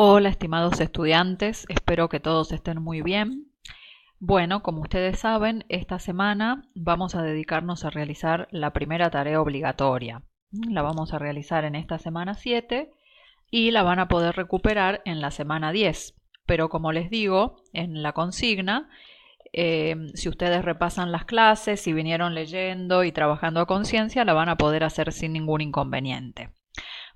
Hola, estimados estudiantes, espero que todos estén muy bien. Bueno, como ustedes saben, esta semana vamos a dedicarnos a realizar la primera tarea obligatoria. La vamos a realizar en esta semana 7 y la van a poder recuperar en la semana 10. Pero como les digo, en la consigna, si ustedes repasan las clases, si vinieron leyendo y trabajando a conciencia, la van a poder hacer sin ningún inconveniente.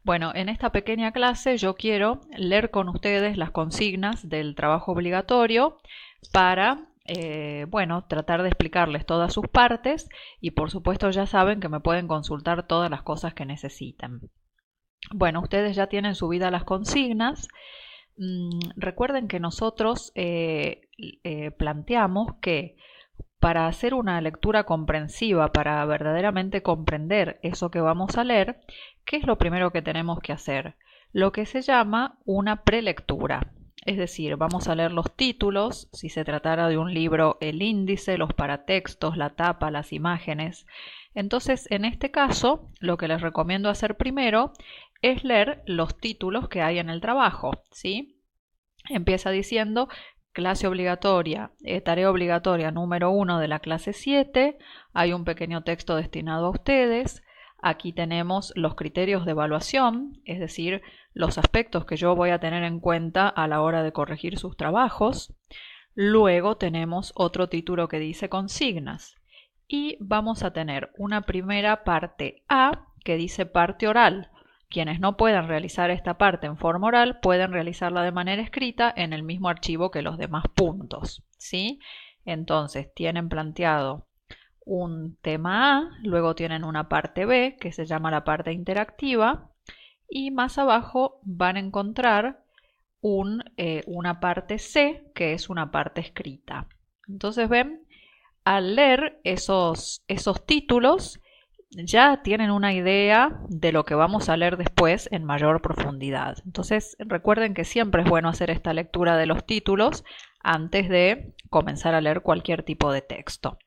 Bueno, en esta pequeña clase yo quiero leer con ustedes las consignas del trabajo obligatorio para, bueno, tratar de explicarles todas sus partes y por supuesto ya saben que me pueden consultar todas las cosas que necesiten. Bueno, ustedes ya tienen subidas las consignas. Recuerden que nosotros planteamos que para hacer una lectura comprensiva, para verdaderamente comprender eso que vamos a leer, ¿qué es lo primero que tenemos que hacer? Lo que se llama una prelectura. Es decir, vamos a leer los títulos, si se tratara de un libro, el índice, los paratextos, la tapa, las imágenes. Entonces, en este caso, lo que les recomiendo hacer primero es leer los títulos que hay en el trabajo, ¿sí? Empieza diciendo clase obligatoria, tarea obligatoria número 1 de la clase 7. Hay un pequeño texto destinado a ustedes. Aquí tenemos los criterios de evaluación, es decir, los aspectos que yo voy a tener en cuenta a la hora de corregir sus trabajos. Luego tenemos otro título que dice consignas. Y vamos a tener una primera parte A que dice parte oral. Quienes no puedan realizar esta parte en forma oral pueden realizarla de manera escrita en el mismo archivo que los demás puntos, ¿sí? Entonces tienen planteado un tema A, luego tienen una parte B que se llama la parte interactiva y más abajo van a encontrar una parte C que es una parte escrita. Entonces ven, al leer esos títulos ya tienen una idea de lo que vamos a leer después en mayor profundidad. Entonces recuerden que siempre es bueno hacer esta lectura de los títulos antes de comenzar a leer cualquier tipo de texto.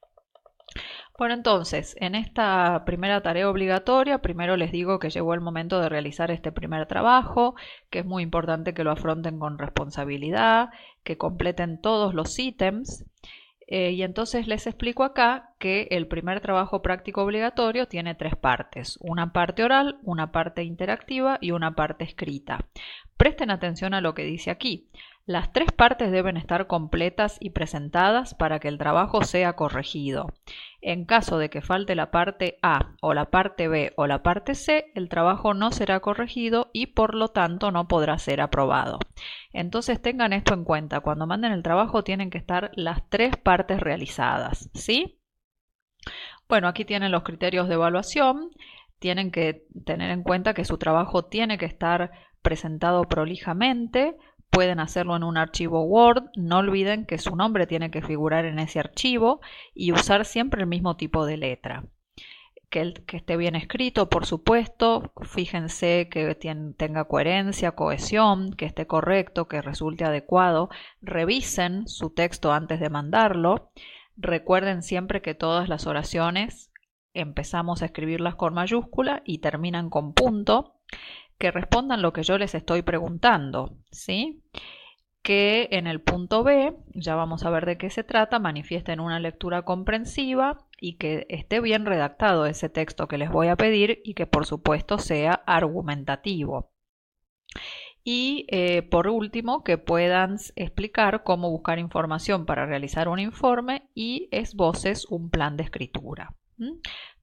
Bueno, entonces, en esta primera tarea obligatoria, primero les digo que llegó el momento de realizar este primer trabajo, que es muy importante que lo afronten con responsabilidad, que completen todos los ítems. Y entonces les explico acá que el primer trabajo práctico obligatorio tiene 3 partes, una parte oral, una parte interactiva y una parte escrita. Presten atención a lo que dice aquí. Las 3 partes deben estar completas y presentadas para que el trabajo sea corregido. En caso de que falte la parte A o la parte B o la parte C, el trabajo no será corregido y por lo tanto no podrá ser aprobado. Entonces tengan esto en cuenta, cuando manden el trabajo tienen que estar las 3 partes realizadas, ¿sí? Bueno, aquí tienen los criterios de evaluación, tienen que tener en cuenta que su trabajo tiene que estar presentado prolijamente, pueden hacerlo en un archivo Word, no olviden que su nombre tiene que figurar en ese archivo y usar siempre el mismo tipo de letra. Que esté bien escrito, por supuesto, fíjense que tenga coherencia, cohesión, que esté correcto, que resulte adecuado, revisen su texto antes de mandarlo, recuerden siempre que todas las oraciones empezamos a escribirlas con mayúscula y terminan con punto, que respondan lo que yo les estoy preguntando, ¿sí? Que en el punto B, ya vamos a ver de qué se trata, manifiesten una lectura comprensiva y que esté bien redactado ese texto que les voy a pedir y que por supuesto sea argumentativo. Y por último, que puedan explicar cómo buscar información para realizar un informe y esboces un plan de escritura.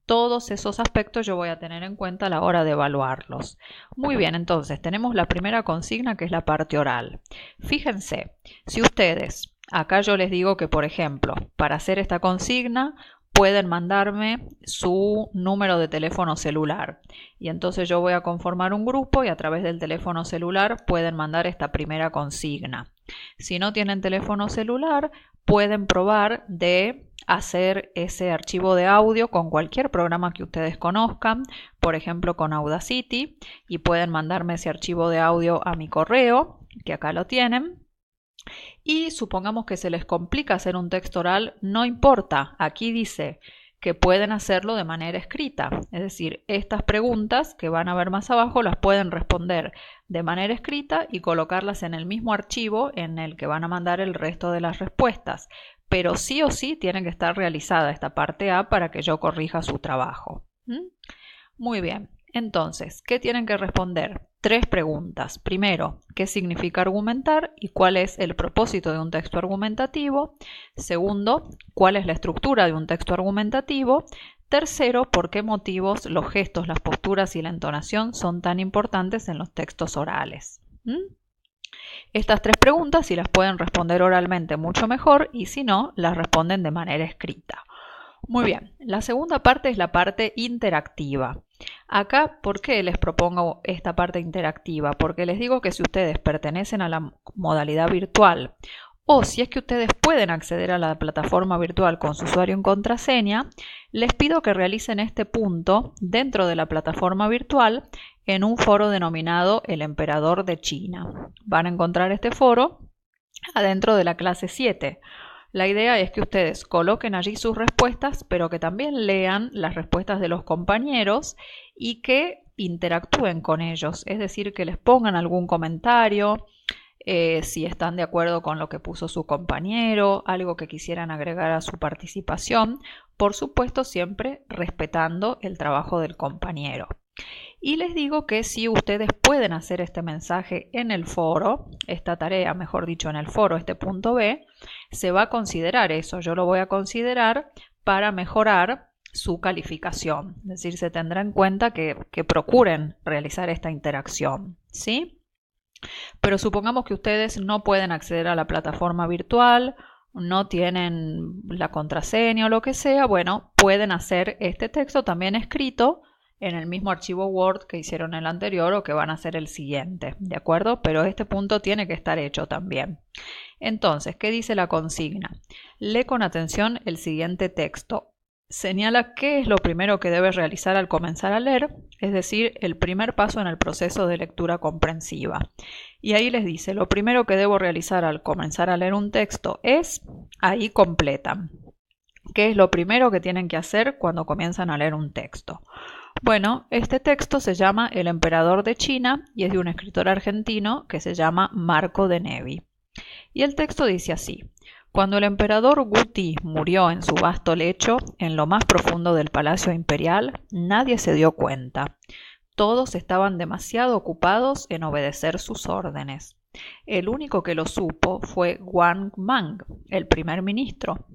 Todos esos aspectos yo voy a tener en cuenta a la hora de evaluarlos. Muy bien, entonces tenemos la primera consigna que es la parte oral. Fíjense, si ustedes, acá yo les digo que por ejemplo, para hacer esta consigna pueden mandarme su número de teléfono celular y entonces yo voy a conformar un grupo y a través del teléfono celular pueden mandar esta primera consigna. Si no tienen teléfono celular, pueden probar de hacer ese archivo de audio con cualquier programa que ustedes conozcan, por ejemplo con Audacity, y pueden mandarme ese archivo de audio a mi correo, que acá lo tienen. Y supongamos que se les complica hacer un texto oral, no importa, aquí dice que pueden hacerlo de manera escrita. Es decir, estas preguntas que van a ver más abajo las pueden responder de manera escrita y colocarlas en el mismo archivo en el que van a mandar el resto de las respuestas. Pero sí o sí tiene que estar realizada esta parte A para que yo corrija su trabajo. Muy bien. Entonces, ¿qué tienen que responder? 3 preguntas. Primero, ¿qué significa argumentar y cuál es el propósito de un texto argumentativo? Segundo, ¿cuál es la estructura de un texto argumentativo? Tercero, ¿por qué motivos los gestos, las posturas y la entonación son tan importantes en los textos orales? Estas 3 preguntas, si las pueden responder oralmente, mucho mejor, y si no, las responden de manera escrita. Muy bien, la segunda parte es la parte interactiva. Acá, ¿por qué les propongo esta parte interactiva? Porque les digo que si ustedes pertenecen a la modalidad virtual o si es que ustedes pueden acceder a la plataforma virtual con su usuario y contraseña, les pido que realicen este punto dentro de la plataforma virtual en un foro denominado El Emperador de China. Van a encontrar este foro adentro de la clase 7. La idea es que ustedes coloquen allí sus respuestas, pero que también lean las respuestas de los compañeros y que interactúen con ellos, es decir, que les pongan algún comentario, si están de acuerdo con lo que puso su compañero, algo que quisieran agregar a su participación, por supuesto siempre respetando el trabajo del compañero. Y les digo que si ustedes pueden hacer este mensaje en el foro, esta tarea, mejor dicho, en el foro, este punto B, se va a considerar eso. Yo lo voy a considerar para mejorar su calificación. Es decir, se tendrá en cuenta que procuren realizar esta interacción, ¿sí? Pero supongamos que ustedes no pueden acceder a la plataforma virtual, no tienen la contraseña o lo que sea, bueno, pueden hacer este texto también escrito en el mismo archivo Word que hicieron el anterior o que van a hacer el siguiente, ¿de acuerdo? Pero este punto tiene que estar hecho también. Entonces, ¿qué dice la consigna? Lee con atención el siguiente texto. Señala qué es lo primero que debes realizar al comenzar a leer, es decir, el primer paso en el proceso de lectura comprensiva. Y ahí les dice, lo primero que debo realizar al comenzar a leer un texto es, ahí completan. ¿Qué es lo primero que tienen que hacer cuando comienzan a leer un texto? Bueno, este texto se llama El Emperador de China y es de un escritor argentino que se llama Marco de Nevi. Y el texto dice así: cuando el emperador Wu Ti murió en su vasto lecho, en lo más profundo del palacio imperial, nadie se dio cuenta. Todos estaban demasiado ocupados en obedecer sus órdenes. El único que lo supo fue Wang Mang, el primer ministro,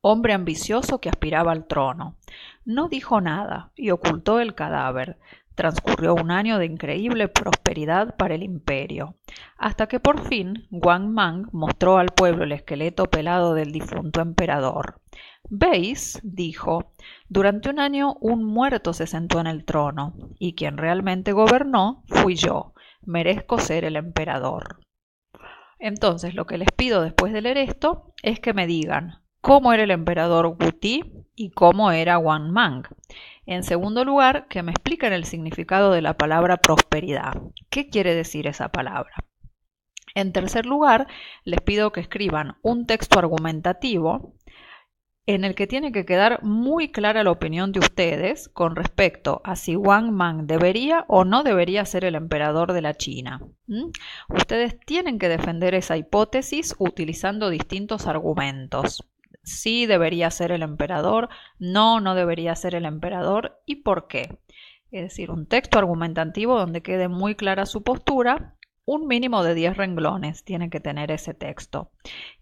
hombre ambicioso que aspiraba al trono. No dijo nada y ocultó el cadáver. Transcurrió un año de increíble prosperidad para el imperio, hasta que por fin Wang Mang mostró al pueblo el esqueleto pelado del difunto emperador. «¿Veis?», dijo, «durante un año un muerto se sentó en el trono, y quien realmente gobernó fui yo. Merezco ser el emperador». Entonces, lo que les pido después de leer esto es que me digan cómo era el emperador Wu Ti y cómo era Wang Mang. En segundo lugar, que me expliquen el significado de la palabra prosperidad. ¿Qué quiere decir esa palabra? En tercer lugar, les pido que escriban un texto argumentativo en el que tiene que quedar muy clara la opinión de ustedes con respecto a si Wang Mang debería o no debería ser el emperador de la China. Ustedes tienen que defender esa hipótesis utilizando distintos argumentos. Sí debería ser el emperador, no debería ser el emperador y por qué. Es decir, un texto argumentativo donde quede muy clara su postura, un mínimo de 10 renglones tiene que tener ese texto.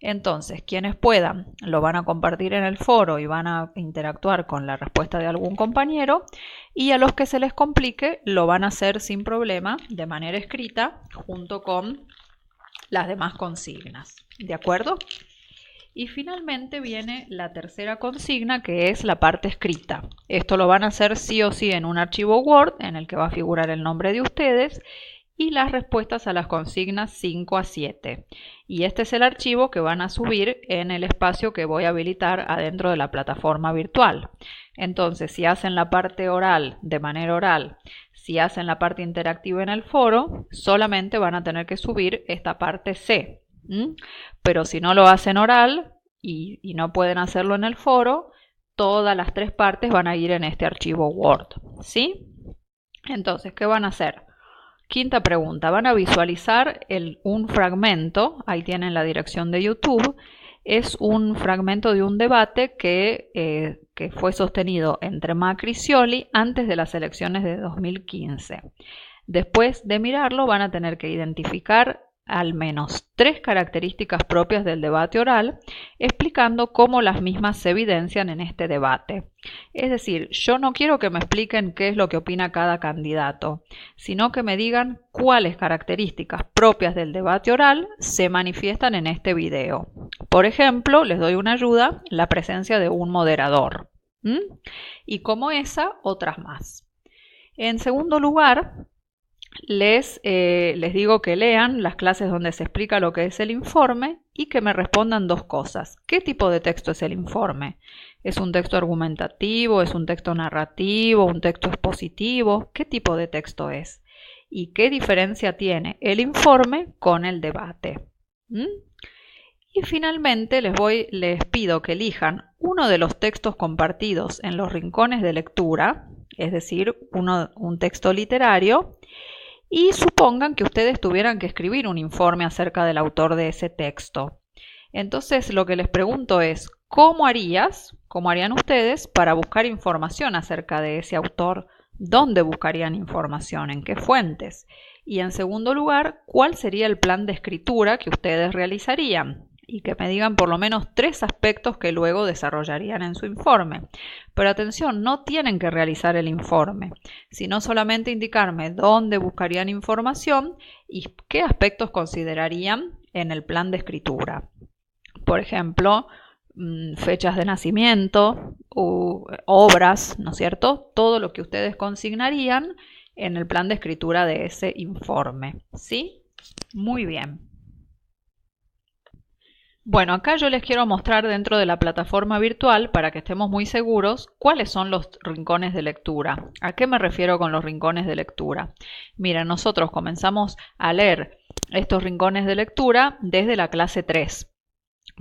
Entonces, quienes puedan lo van a compartir en el foro y van a interactuar con la respuesta de algún compañero, y a los que se les complique lo van a hacer sin problema de manera escrita junto con las demás consignas. ¿De acuerdo? Y finalmente viene la tercera consigna, que es la parte escrita. Esto lo van a hacer sí o sí en un archivo Word en el que va a figurar el nombre de ustedes y las respuestas a las consignas 5 a 7. Y este es el archivo que van a subir en el espacio que voy a habilitar adentro de la plataforma virtual. Entonces, si hacen la parte oral de manera oral, si hacen la parte interactiva en el foro, solamente van a tener que subir esta parte C. Pero si no lo hacen oral y no pueden hacerlo en el foro, todas las 3 partes van a ir en este archivo Word, ¿sí? Entonces, ¿qué van a hacer? Quinta pregunta, van a visualizar un fragmento, ahí tienen la dirección de YouTube, es un fragmento de un debate que fue sostenido entre Macri y Scioli antes de las elecciones de 2015. Después de mirarlo van a tener que identificar al menos 3 características propias del debate oral, explicando cómo las mismas se evidencian en este debate. Es decir, yo no quiero que me expliquen qué es lo que opina cada candidato, sino que me digan cuáles características propias del debate oral se manifiestan en este video. Por ejemplo, les doy una ayuda, la presencia de un moderador. Y como esa, otras más. En segundo lugar, les digo que lean las clases donde se explica lo que es el informe y que me respondan 2 cosas. ¿Qué tipo de texto es el informe? ¿Es un texto argumentativo? ¿Es un texto narrativo? ¿Un texto expositivo? ¿Qué tipo de texto es? ¿Y qué diferencia tiene el informe con el debate? Y finalmente les pido que elijan uno de los textos compartidos en los rincones de lectura, es decir, un texto literario, y supongan que ustedes tuvieran que escribir un informe acerca del autor de ese texto. Entonces lo que les pregunto es, ¿cómo harían ustedes para buscar información acerca de ese autor? ¿Dónde buscarían información? ¿En qué fuentes? Y en segundo lugar, ¿cuál sería el plan de escritura que ustedes realizarían? Y que me digan por lo menos 3 aspectos que luego desarrollarían en su informe. Pero atención, no tienen que realizar el informe, sino solamente indicarme dónde buscarían información y qué aspectos considerarían en el plan de escritura. Por ejemplo, fechas de nacimiento, obras, ¿no es cierto? Todo lo que ustedes consignarían en el plan de escritura de ese informe, ¿sí? Muy bien. Bueno, acá yo les quiero mostrar dentro de la plataforma virtual, para que estemos muy seguros, cuáles son los rincones de lectura. ¿A qué me refiero con los rincones de lectura? Mira, nosotros comenzamos a leer estos rincones de lectura desde la clase 3.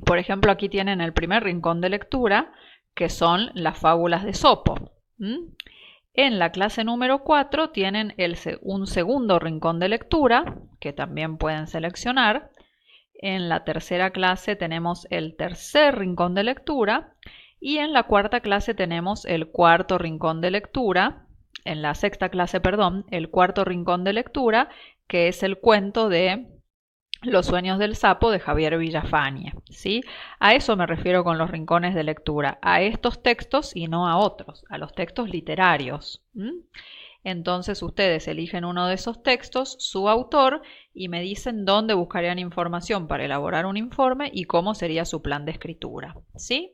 Por ejemplo, aquí tienen el primer rincón de lectura, que son las fábulas de Esopo. En la clase número 4 tienen un segundo rincón de lectura, que también pueden seleccionar. En la tercera clase tenemos el tercer rincón de lectura y en la cuarta clase tenemos el cuarto rincón de lectura, en la sexta clase, perdón, el cuarto rincón de lectura, que es el cuento de Los sueños del sapo de Javier Villafañe, ¿sí? A eso me refiero con los rincones de lectura, a estos textos y no a otros, a los textos literarios. Entonces ustedes eligen uno de esos textos, su autor, y me dicen dónde buscarían información para elaborar un informe y cómo sería su plan de escritura, ¿sí?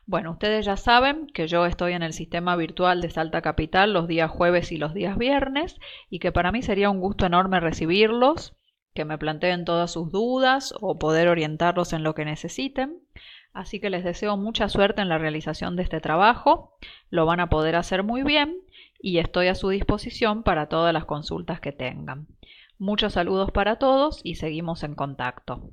Bueno, ustedes ya saben que yo estoy en el sistema virtual de Salta Capital los días jueves y los días viernes y que para mí sería un gusto enorme recibirlos, que me planteen todas sus dudas o poder orientarlos en lo que necesiten. Así que les deseo mucha suerte en la realización de este trabajo, lo van a poder hacer muy bien y estoy a su disposición para todas las consultas que tengan. Muchos saludos para todos y seguimos en contacto.